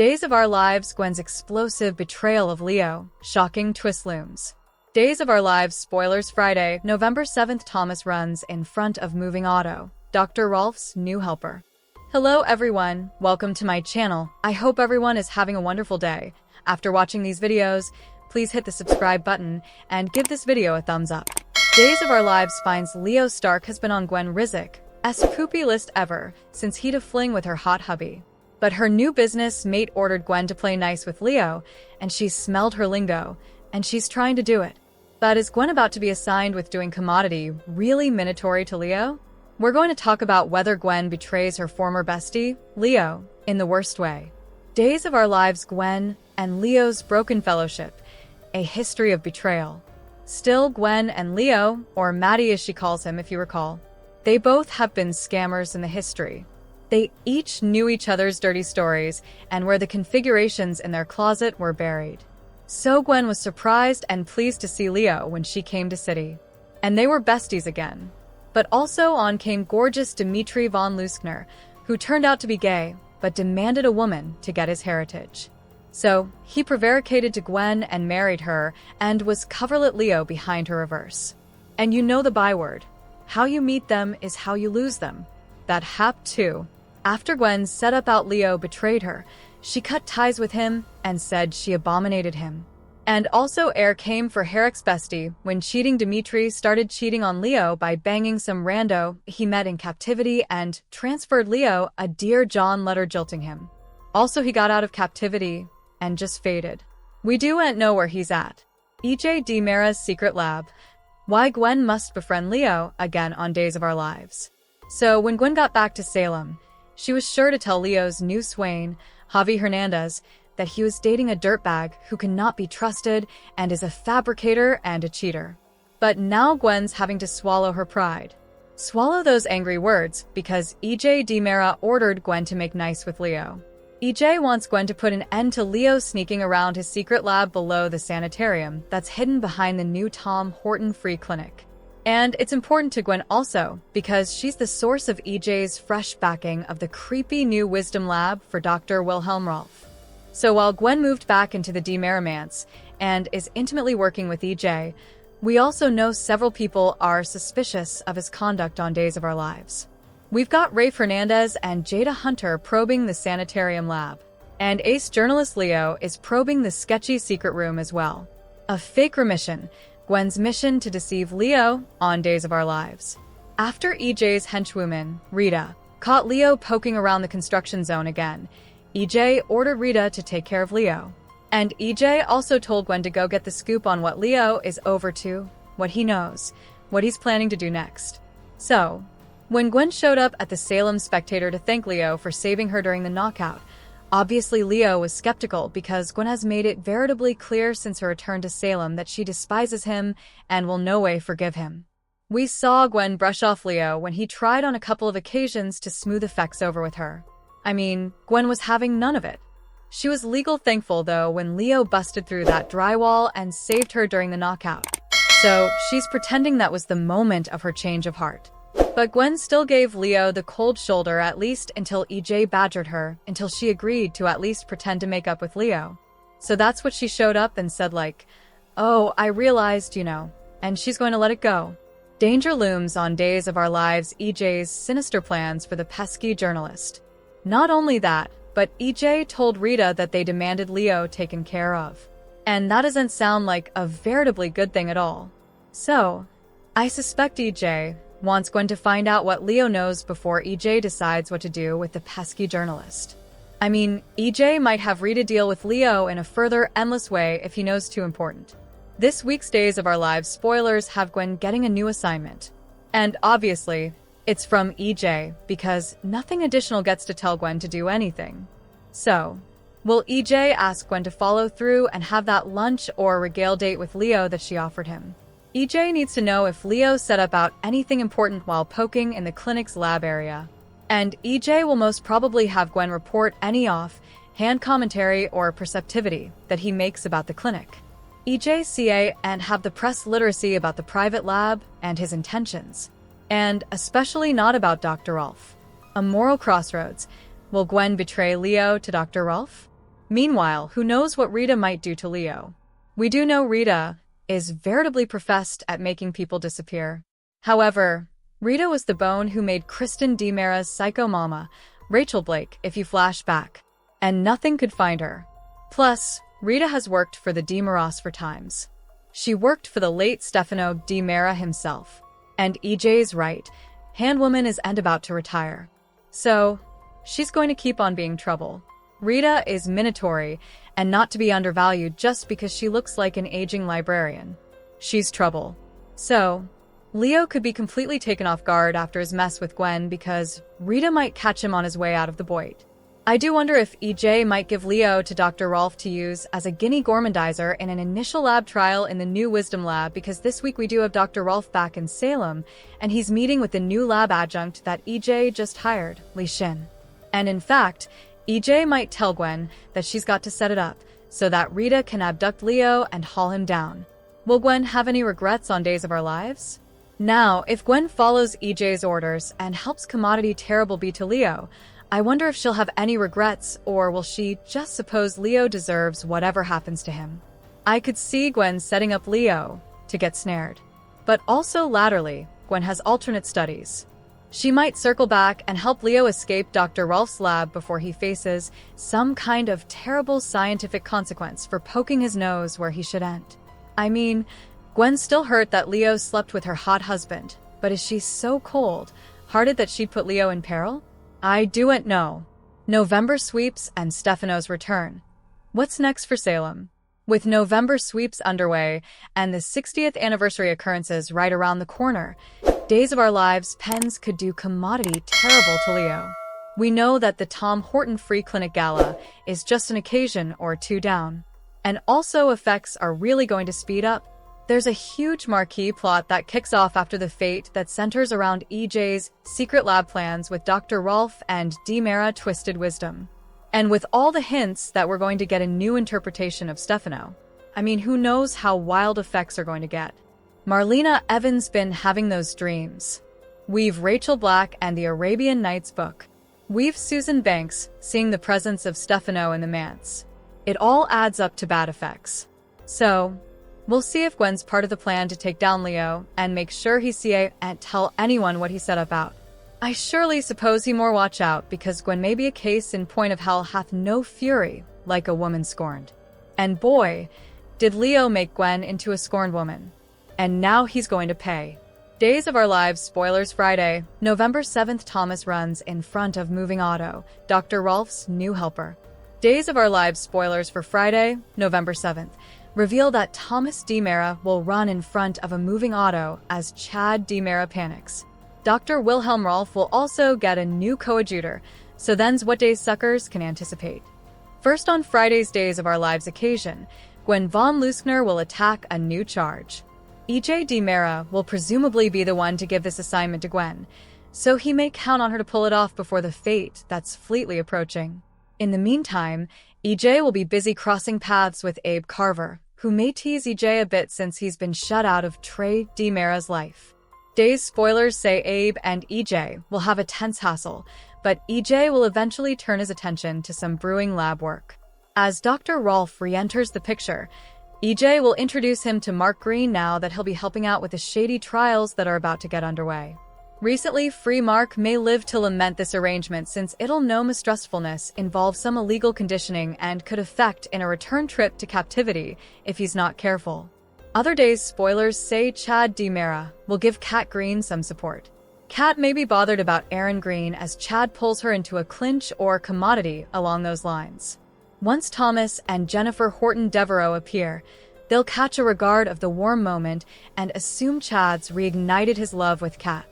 Days of Our Lives, Gwen's explosive betrayal of Leo, shocking twist looms. Days of Our Lives spoilers Friday, November 7th. Thomas runs in front of moving auto. Dr. Rolf's new helper. Hello everyone, welcome to my channel. I hope everyone is having a wonderful day. After watching these videos, please hit the subscribe button and give this video a thumbs up. Days of Our Lives finds Leo Stark has been on Gwen Rizik's poopy list ever since he'd a fling with her hot hubby. But her new business mate ordered Gwen to play nice with Leo, and she smelled her lingo, and she's trying to do it. But is Gwen about to be assigned with doing commodity really minatory to Leo? We're going to talk about whether Gwen betrays her former bestie, Leo, in the worst way. Days of Our Lives, Gwen and Leo's broken fellowship, a history of betrayal. Still, Gwen and Leo, or Maddie as she calls him if you recall, they both have been scammers in the history. They each knew each other's dirty stories and where the configurations in their closet were buried. So Gwen was surprised and pleased to see Leo when she came to City. And they were besties again. But also on came gorgeous Dmitri von Luskner, who turned out to be gay, but demanded a woman to get his heritage. So he prevaricated to Gwen and married her and was coverlet Leo behind her reverse. And you know the byword. How you meet them is how you lose them. That hap too. After Gwen set up out Leo betrayed her, she cut ties with him and said she abominated him. And also air came for Herrick's bestie when cheating Dmitri started cheating on Leo by banging some rando he met in captivity and transferred Leo a Dear John letter jilting him. Also he got out of captivity and just faded. We do ain't know where he's at. EJ Mara's secret lab. Why Gwen must befriend Leo again on Days of Our Lives. So when Gwen got back to Salem, she was sure to tell Leo's new swain, Javi Hernandez, that he was dating a dirtbag who cannot be trusted and is a fabricator and a cheater. But now Gwen's having to swallow her pride. Swallow those angry words because EJ Mara ordered Gwen to make nice with Leo. EJ wants Gwen to put an end to Leo sneaking around his secret lab below the sanitarium that's hidden behind the new Tom Horton Free Clinic. And it's important to Gwen also because she's the source of EJ's fresh backing of the creepy new wisdom lab for Dr. Wilhelm Rolf. So while Gwen moved back into the Demeramance and is intimately working with EJ, we also know several people are suspicious of his conduct on Days of Our Lives. We've got Ray Fernandez and Jada Hunter probing the sanitarium lab. And ace journalist Leo is probing the sketchy secret room as well. A fake remission, Gwen's mission to deceive Leo on Days of Our Lives. After EJ's henchwoman, Rita, caught Leo poking around the construction zone again, EJ ordered Rita to take care of Leo. And EJ also told Gwen to go get the scoop on what Leo is over to, what he knows, what he's planning to do next. So, when Gwen showed up at the Salem Spectator to thank Leo for saving her during the knockout, obviously Leo was skeptical because Gwen has made it veritably clear since her return to Salem that she despises him and will no way forgive him. We saw Gwen brush off Leo when he tried on a couple of occasions to smooth effects over with her. I mean, Gwen was having none of it. She was legal thankful though when Leo busted through that drywall and saved her during the knockout. So she's pretending that was the moment of her change of heart. But Gwen still gave Leo the cold shoulder at least until EJ badgered her, until she agreed to at least pretend to make up with Leo. So that's what she showed up and said like, oh, I realized, and she's going to let it go. Danger looms on Days of Our Lives, EJ's sinister plans for the pesky journalist. Not only that, but EJ told Rita that they demanded Leo taken care of. And that doesn't sound like a veritably good thing at all. So, I suspect EJ wants Gwen to find out what Leo knows before EJ decides what to do with the pesky journalist. I mean, EJ might have Rita deal with Leo in a further endless way if he knows too important. This week's Days of Our Lives spoilers have Gwen getting a new assignment. And obviously, it's from EJ because nothing additional gets to tell Gwen to do anything. So, will EJ ask Gwen to follow through and have that lunch or regale date with Leo that she offered him? EJ needs to know if Leo set about anything important while poking in the clinic's lab area. And EJ will most probably have Gwen report any off-hand commentary or perceptivity that he makes about the clinic. EJ and have the press literacy about the private lab and his intentions. And especially not about Dr. Rolf. A moral crossroads. Will Gwen betray Leo to Dr. Rolf? Meanwhile, who knows what Rita might do to Leo? We do know Rita is veritably professed at making people disappear. However, Rita was the bone who made Kristen DiMera's psycho mama, Rachel Blake, if you flash back, and nothing could find her. Plus, Rita has worked for the DiMeras for times. She worked for the late Stefano DiMera himself. And EJ's right, Handwoman is about to retire. So, she's going to keep on being trouble. Rita is minatory and not to be undervalued just because she looks like an aging librarian. She's trouble. So, Leo could be completely taken off guard after his mess with Gwen because Rita might catch him on his way out of the void. I do wonder if EJ might give Leo to Dr. Rolf to use as a guinea gourmandizer in an initial lab trial in the new Wisdom Lab, because this week we do have Dr. Rolf back in Salem, and he's meeting with the new lab adjunct that EJ just hired, Li Shin. And in fact, EJ might tell Gwen that she's got to set it up so that Rita can abduct Leo and haul him down. Will Gwen have any regrets on Days of Our Lives? Now, if Gwen follows EJ's orders and helps Commodity Terrible be to Leo, I wonder if she'll have any regrets, or will she just suppose Leo deserves whatever happens to him? I could see Gwen setting up Leo to get snared. But also latterly, Gwen has alternate studies. She might circle back and help Leo escape Dr. Rolf's lab before he faces some kind of terrible scientific consequence for poking his nose where he shouldn't. I mean, Gwen's still hurt that Leo slept with her hot husband, but is she so cold-hearted that she'd put Leo in peril? I don't know. November sweeps and Stefano's return. What's next for Salem? With November sweeps underway and the 60th anniversary occurrences right around the corner, Days of Our Lives pens could do Commodity Terrible to Leo. We know that the Tom Horton Free Clinic Gala is just an occasion or two down. And also effects are really going to speed up. There's a huge marquee plot that kicks off after the fate that centers around EJ's secret lab plans with Dr. Rolf and DiMera Twisted Wisdom. And with all the hints that we're going to get a new interpretation of Stefano. I mean, who knows how wild effects are going to get. Marlena Evans been having those dreams. We've Rachel Black and the Arabian Nights book. We've Susan Banks seeing the presence of Stefano in the manse. It all adds up to bad effects. So, we'll see if Gwen's part of the plan to take down Leo and make sure he and tell anyone what he set about. I surely suppose he more watch out, because Gwen may be a case in point of hell hath no fury like a woman scorned. And boy, did Leo make Gwen into a scorned woman. And now he's going to pay. Days of Our Lives spoilers Friday, November 7th. Thomas runs in front of moving auto, Dr. Rolf's new helper. Days of Our Lives spoilers for Friday, November 7th. Reveal that Thomas DiMera will run in front of a moving auto as Chad DiMera panics. Dr. Wilhelm Rolf will also get a new coadjutor, so then's what days suckers can anticipate. First, on Friday's Days of Our Lives occasion, Gwen von Leuschner will attack a new charge. EJ DiMera will presumably be the one to give this assignment to Gwen, so he may count on her to pull it off before the fate that's fleetly approaching. In the meantime, EJ will be busy crossing paths with Abe Carver, who may tease EJ a bit since he's been shut out of Trey DiMera's life. Days spoilers say Abe and EJ will have a tense hassle, but EJ will eventually turn his attention to some brewing lab work. As Dr. Rolf re-enters the picture, EJ will introduce him to Mark Green now that he'll be helping out with the shady trials that are about to get underway. Recently, Free Mark may live to lament this arrangement, since it'll know mistrustfulness involves some illegal conditioning and could affect in a return trip to captivity if he's not careful. Other days spoilers say Chad DiMera will give Kat Green some support. Kat may be bothered about Aaron Green as Chad pulls her into a clinch or commodity along those lines. Once Thomas and Jennifer Horton Devereaux appear, they'll catch a regard of the warm moment and assume Chad's reignited his love with Kat.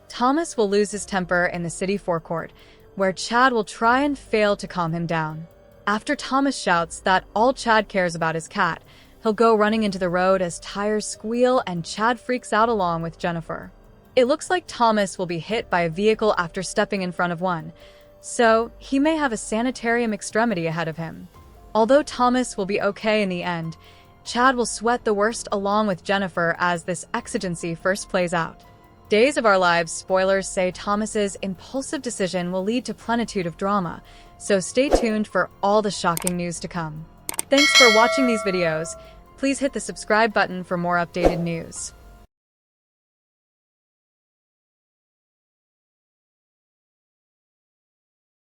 Thomas will lose his temper in the city forecourt, where Chad will try and fail to calm him down. After Thomas shouts that all Chad cares about is Kat, he'll go running into the road as tires squeal and Chad freaks out along with Jennifer. It looks like Thomas will be hit by a vehicle after stepping in front of one, so he may have a sanitarium extremity ahead of him. Although Thomas will be okay in the end, Chad will sweat the worst along with Jennifer as this exigency first plays out. Days of Our Lives spoilers say Thomas's impulsive decision will lead to plenitude of drama, so stay tuned for all the shocking news to come. Thanks for watching these videos. Please hit the subscribe button for more updated news.